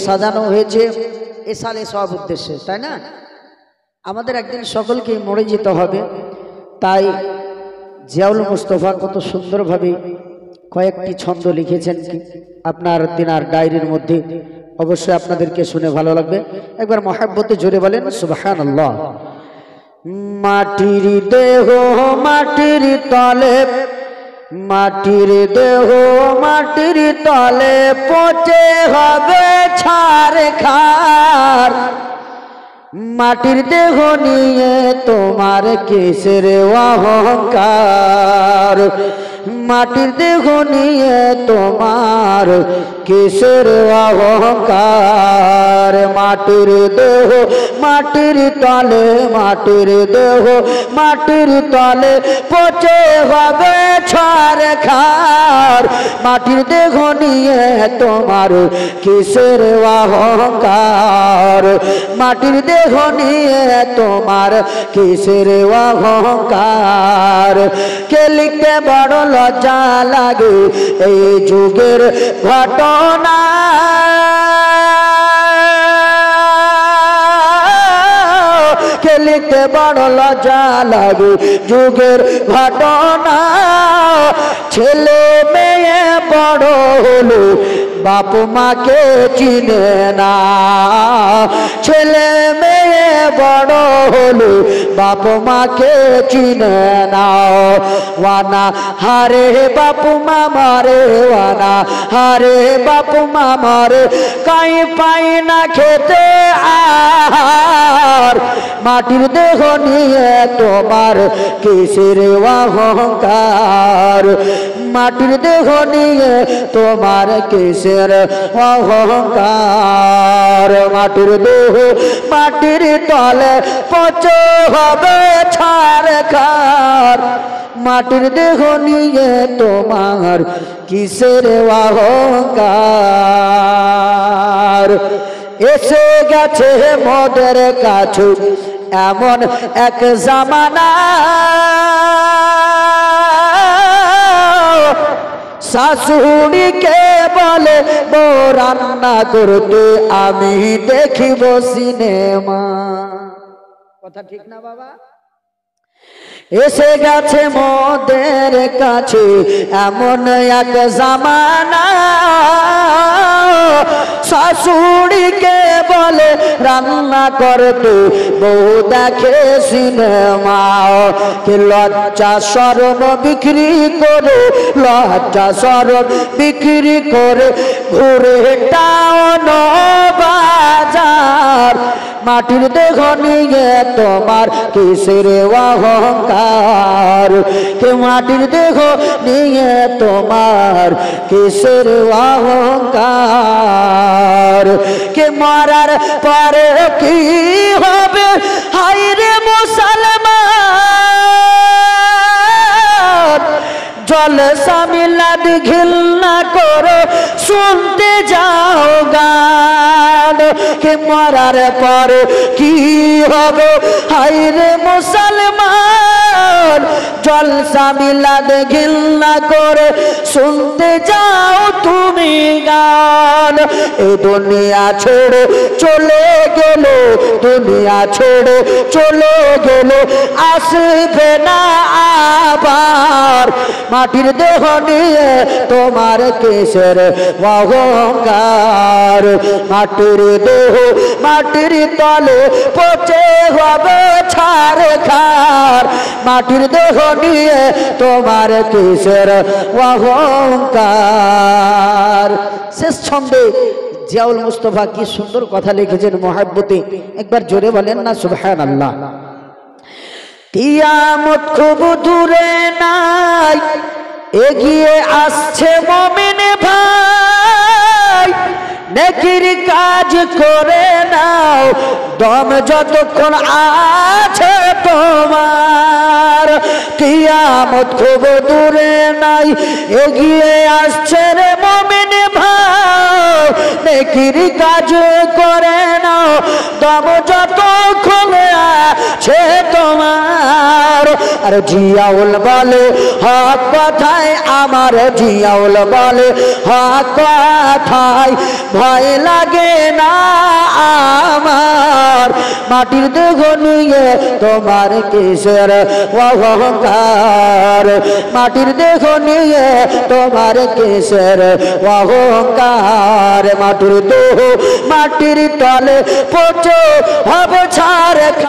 সাজানো হয়েছে এসালে সব উদ্দেশ্যে, তাই না? আমাদের একদিন সকলকে মরে যেতে হবে, তাই জিয়াউল মুস্তফা কত সুন্দরভাবে কয়েকটি ছন্দ লিখেছেন আপনার তিনার ডায়েরির মধ্যে। অবশ্যই আপনাদেরকে শুনে ভালো লাগবে। একবার মহাব্বতে জোরে বলেন সুবহানাল্লাহ। মাটির দেহ মাটির তলে, মাটির দেহ মাটির তলে পচে হবে ছারখার। মাটির দেহ নিয়ে তোমার কিসের অহংকার, মাটির দেহ নিয়ে তোমার কিসের অহংকার। মাটির দেহ মাটির তলে, মাটির দেহ মাটির তলে পচে হবে ছারখার। মাটির দেহ নিয়ে তোমার কিসের অহংকার, মাটির দেহ নিয়ে তোমার কিসের অহংকার। কে লিখতে বড় লজ্জা লাগে এই যুগের ঘটনা, কে লিখতে বড় লজ্জা লাগে যুগের ঘটনা। ছেলে মেয়ে বড় হলো বাপ মাকে চিনে না, ছেলে মেয়ে বড় হলো বাপ মাকে চিনে না। ওয়ানা হারে বাপু মামারে, ওয়ানা হারে বাপু মামারে, কাই পাই না খেতে আর। মাটির দেহ নিয়ে তোমার কিসের অহংকার, মাটির দেহ নিয়ে তোমার কিসের অহংকার। মাটির দেহ মাটির তলে পচে হবে ছারখার। মাটির দেহ নিয়ে তোমার কিসের অহংকার। এসে গেছে মোদের কাছে এমন এক জামানা, শাশুড়িকে বলে বউ রান্না করতে, আমি দেখিব সিনেমা। কথা ঠিক না বাবা? এসে গেছে মোদের কাছে এমন এক জামানা, শাশুড়িকে বলে রান্না করতে, বউ দেখে সিনেমা। কে লজ্জা শরম বিক্রি করে, লজ্জা শরম বিক্রি করে ঘুরে টাউন বাজার। মাটির দেহ নিয়ে তোমার কিসের অহংকার, কে মাটির দেহ নিয়ে তোমার কিসের অহংকার। কে মরার পরে কি হবে হায় রে মুসলমান, জলসা মিলাদ ঘিলনা করো শুনতে যাও গান। কে মরার পরে কি হবে হায় রে মুসলমান, জলসা মিলাদ ঘিলনা করে শুনতে যাও তুমি গান। এই দুনিয়া ছেড়ে চলে গেল, দুনিয়া ছেড়ে চলে গেল, আসবে না আবার। মাটির দেহ নিয়ে তোমার কিসের অহংকার। মাটির দেহ মাটির তলে পচে হবে ছারখার। মাটির দেহ নিয়ে তোমার কিসের অহংকার। শেষ ছন্দে জিয়াউল মুস্তফা কি সুন্দর কথা লিখেছেন মহাব্বতে, একবার জোরে বলেন না সুবহানাল্লাহ। কিয়ামত খুব দূরে নাই, এগিয়ে আসছে মুমিন ভাই। নেকির কাজ করে নাও দম যতক্ষণ আছে তোমার। কিয়ামত খুব দূরে নাই, এগিয়ে আসছে রে মুমিন নিভাও নেকির কাজ করে নাও দম যতক্ষণ আছে তোমার আর জিয়াউল বলে হক কথায় আমার জিয়াউল বলে হক কথায় ভয় লাগে না আমার মাটির দেহ নিয়ে তোমার কিসের অহংকার মাটির দেহ নিয়ে তোমার কিসের অহংকার মাটির দেহ মাটির তলে পচো হব ছাড়